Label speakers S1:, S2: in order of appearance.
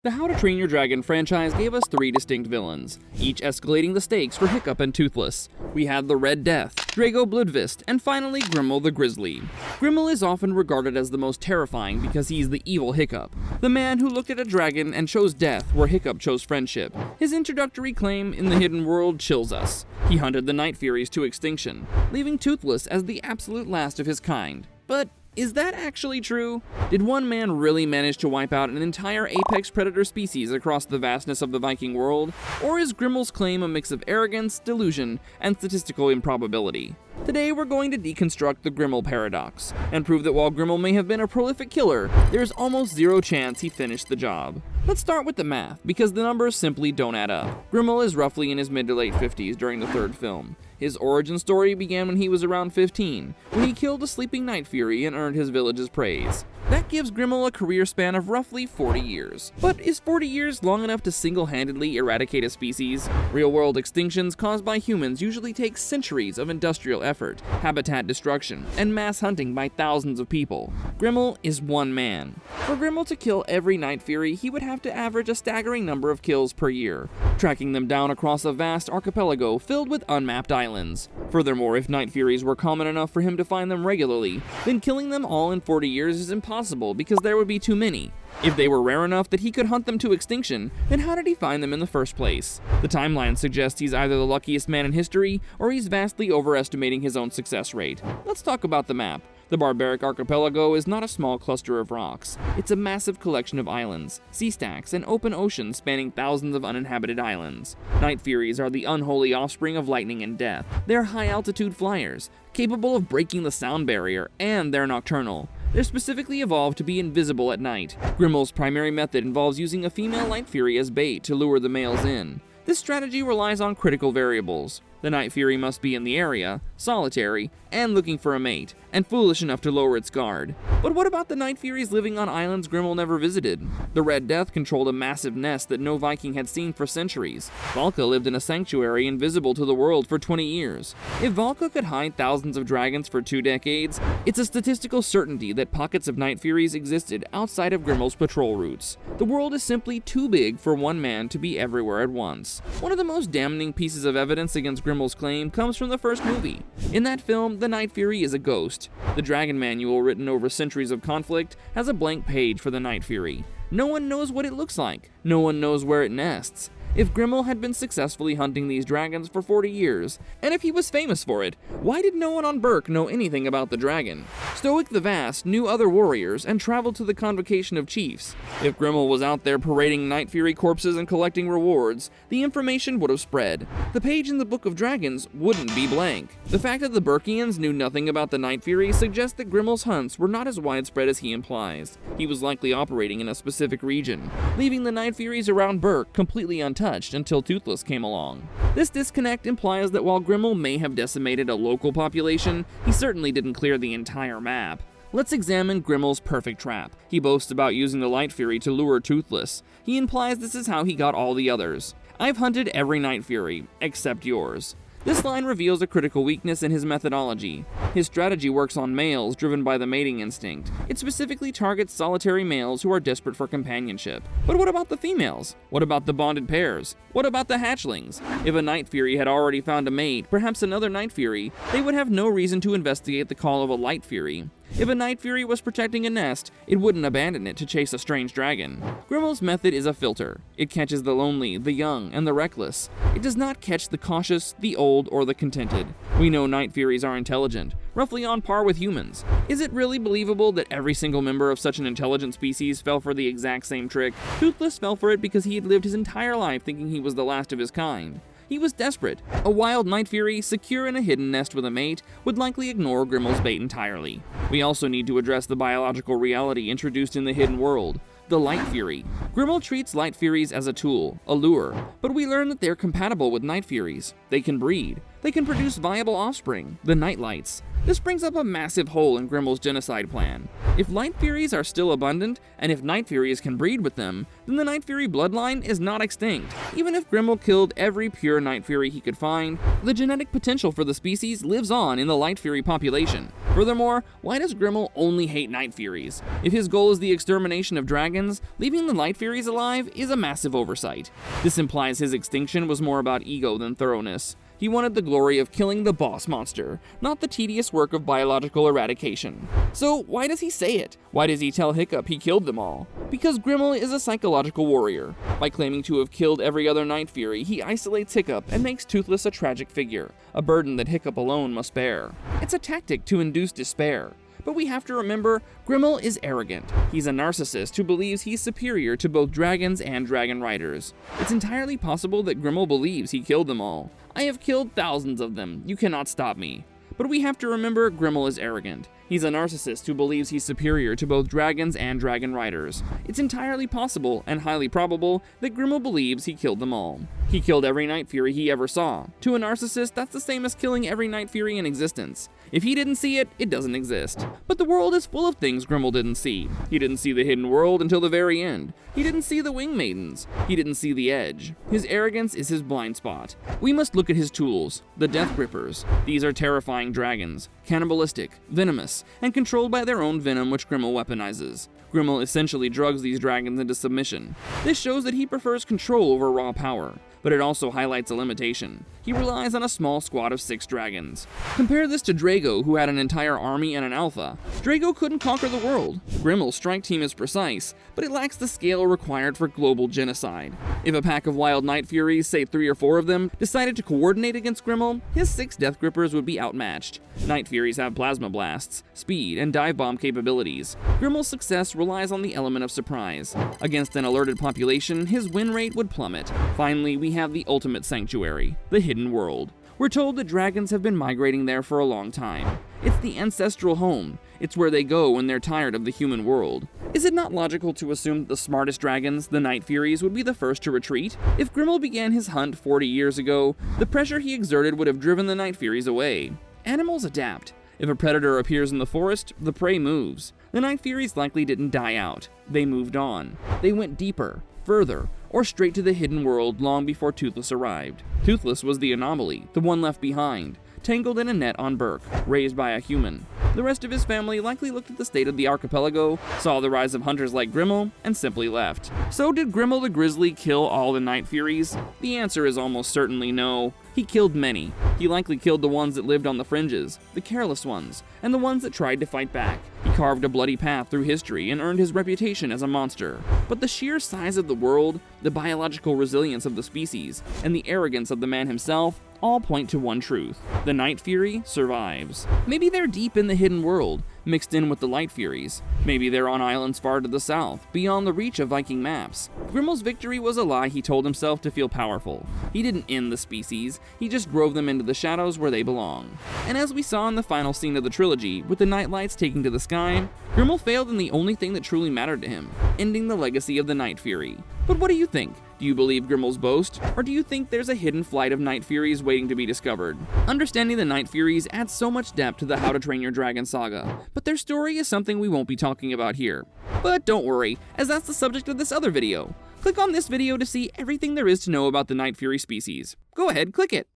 S1: The How to Train Your Dragon franchise gave us 3 distinct villains, each escalating the stakes for Hiccup and Toothless. We had the Red Death, Drago Bludvist, and finally Grimmel the Grizzly. Grimmel is often regarded as the most terrifying because he's the evil Hiccup, the man who looked at a dragon and chose death where Hiccup chose friendship. His introductory claim in the hidden world chills us. He hunted the Night Furies to extinction, leaving Toothless as the absolute last of his kind. But is that actually true? Did one man really manage to wipe out an entire apex predator species across the vastness of the Viking world? Or is Grimmel's claim a mix of arrogance, delusion, and statistical improbability? Today we're going to deconstruct the Grimmel paradox, and prove that while Grimmel may have been a prolific killer, there's almost zero chance he finished the job. Let's start with the math, because the numbers simply don't add up. Grimmel is roughly in his mid to late 50s during the third film. His origin story began when he was around 15, when he killed a sleeping Night Fury and earned his village's praise. That gives Grimmel a career span of roughly 40 years. But is 40 years long enough to single-handedly eradicate a species? Real-world extinctions caused by humans usually take centuries of industrial effort, habitat destruction, and mass hunting by thousands of people. Grimmel is one man. For Grimmel to kill every Night Fury, he would have to average a staggering number of kills per year, tracking them down across a vast archipelago filled with unmapped islands. Furthermore, if Night Furies were common enough for him to find them regularly, then killing them all in 40 years is impossible because there would be too many. If they were rare enough that he could hunt them to extinction, then how did he find them in the first place? The timeline suggests he's either the luckiest man in history, or he's vastly overestimating his own success rate. Let's talk about the map. The barbaric archipelago is not a small cluster of rocks. It's a massive collection of islands, sea stacks, and open oceans spanning thousands of uninhabited islands. Night Furies are the unholy offspring of lightning and death. They're high-altitude flyers, capable of breaking the sound barrier, and they're nocturnal. They're specifically evolved to be invisible at night. Grimmel's primary method involves using a female Night Fury as bait to lure the males in. This strategy relies on critical variables. The Night Fury must be in the area, solitary, and looking for a mate, and foolish enough to lower its guard. But what about the Night Furies living on islands Grimmel never visited? The Red Death controlled a massive nest that no Viking had seen for centuries. Valka lived in a sanctuary invisible to the world for 20 years. If Valka could hide thousands of dragons for 2 decades, it's a statistical certainty that pockets of Night Furies existed outside of Grimmel's patrol routes. The world is simply too big for one man to be everywhere at once. One of the most damning pieces of evidence against Grimmel's claim comes from the first movie. In that film, the Night Fury is a ghost. The Dragon Manual, written over centuries of conflict, has a blank page for the Night Fury. No one knows what it looks like. No one knows where it nests. If Grimmel had been successfully hunting these dragons for 40 years, and if he was famous for it, why did no one on Berk know anything about the dragon? Stoic the Vast knew other warriors and traveled to the convocation of chiefs. If Grimmel was out there parading Night Fury corpses and collecting rewards, the information would have spread. The page in the Book of Dragons wouldn't be blank. The fact that the Berkians knew nothing about the Night Fury suggests that Grimmel's hunts were not as widespread as he implies. He was likely operating in a specific region, leaving the Night Furies around Berk completely untouched until Toothless came along. This disconnect implies that while Grimmel may have decimated a local population, he certainly didn't clear the entire map. Let's examine Grimmel's perfect trap. He boasts about using the Night Fury to lure Toothless. He implies this is how he got all the others. I've hunted every Night Fury, except yours. This line reveals a critical weakness in his methodology. His strategy works on males driven by the mating instinct. It specifically targets solitary males who are desperate for companionship. But what about the females? What about the bonded pairs? What about the hatchlings? If a Night Fury had already found a mate, perhaps another Night Fury, they would have no reason to investigate the call of a Light Fury. If a Night Fury was protecting a nest, it wouldn't abandon it to chase a strange dragon. Grimmel's method is a filter. It catches the lonely, the young, and the reckless. It does not catch the cautious, the old, or the contented. We know Night Furies are intelligent, roughly on par with humans. Is it really believable that every single member of such an intelligent species fell for the exact same trick? Toothless fell for it because he had lived his entire life thinking he was the last of his kind. He was desperate. A wild Night Fury, secure in a hidden nest with a mate, would likely ignore Grimmel's bait entirely. We also need to address the biological reality introduced in the hidden world. The Light Fury. Grimmel treats Light Furies as a tool, a lure, but we learn that they're compatible with Night Furies. They can breed. They can produce viable offspring, the Nightlights. This brings up a massive hole in Grimmel's genocide plan. If Light Furies are still abundant, and if Night Furies can breed with them, then the Night Fury bloodline is not extinct. Even if Grimmel killed every pure Night Fury he could find, the genetic potential for the species lives on in the Light Fury population. Furthermore, why does Grimmel only hate Night Furies? If his goal is the extermination of dragons, leaving the Night Furies alive is a massive oversight. This implies his extinction was more about ego than thoroughness. He wanted the glory of killing the boss monster, not the tedious work of biological eradication. So why does he say it? Why does he tell Hiccup he killed them all? Because Grimmel is a psychological warrior. By claiming to have killed every other Night Fury, he isolates Hiccup and makes Toothless a tragic figure, a burden that Hiccup alone must bear. It's a tactic to induce despair. But we have to remember, Grimmel is arrogant. He's a narcissist who believes he's superior to both dragons and dragon riders. It's entirely possible that Grimmel believes he killed them all. I have killed thousands of them, you cannot stop me. But we have to remember Grimmel is arrogant. He's a narcissist who believes he's superior to both dragons and dragon riders. It's entirely possible, and highly probable, that Grimmel believes he killed them all. He killed every Night Fury he ever saw. To a narcissist, that's the same as killing every Night Fury in existence. If he didn't see it, it doesn't exist. But the world is full of things Grimmel didn't see. He didn't see the hidden world until the very end. He didn't see the wing maidens. He didn't see the edge. His arrogance is his blind spot. We must look at his tools, the Death Grippers. These are terrifying dragons, cannibalistic, venomous, and controlled by their own venom, which Grimmel weaponizes. Grimmel essentially drugs these dragons into submission. This shows that he prefers control over raw power, but it also highlights a limitation. He relies on a small squad of 6 dragons. Compare this to Drago, who had an entire army and an alpha. Drago couldn't conquer the world. Grimmel's strike team is precise, but it lacks the scale required for global genocide. If a pack of wild Night Furies, say 3 or 4 of them, decided to coordinate against Grimmel, his 6 Death Grippers would be outmatched. Night Furies have plasma blasts, speed, and dive bomb capabilities. Grimmel's success relies on the element of surprise. Against an alerted population, his win rate would plummet. Finally, we have the ultimate sanctuary, the hidden world. We're told that dragons have been migrating there for a long time. It's the ancestral home. It's where they go when they're tired of the human world. Is it not logical to assume that the smartest dragons, the Night Furies, would be the first to retreat? If Grimmel began his hunt 40 years ago, the pressure he exerted would have driven the Night Furies away. Animals adapt. If a predator appears in the forest, the prey moves. The Night Furies likely didn't die out. They moved on. They went deeper, further, or straight to the hidden world long before Toothless arrived. Toothless was the anomaly, the one left behind, tangled in a net on Burke, raised by a human. The rest of his family likely looked at the state of the archipelago, saw the rise of hunters like Grimmel, and simply left. So did Grimmel the Grizzly kill all the Night Furies? The answer is almost certainly no. He killed many. He likely killed the ones that lived on the fringes, the careless ones, and the ones that tried to fight back. He carved a bloody path through history and earned his reputation as a monster. But the sheer size of the world, the biological resilience of the species, and the arrogance of the man himself all point to one truth: the Night Fury survives. Maybe they're deep in the hidden world, mixed in with the Light Furies. Maybe they're on islands far to the south, beyond the reach of Viking maps. Grimmel's victory was a lie he told himself to feel powerful. He didn't end the species, he just drove them into the shadows where they belong. And as we saw in the final scene of the trilogy, with the nightlights taking to the sky, Grimmel failed in the only thing that truly mattered to him, ending the legacy of the Night Fury. But what do you think? Do you believe Grimmel's boast, or do you think there's a hidden flight of Night Furies waiting to be discovered? Understanding the Night Furies adds so much depth to the How to Train Your Dragon saga, but their story is something we won't be talking about here. But don't worry, as that's the subject of this other video. Click on this video to see everything there is to know about the Night Fury species. Go ahead, click it.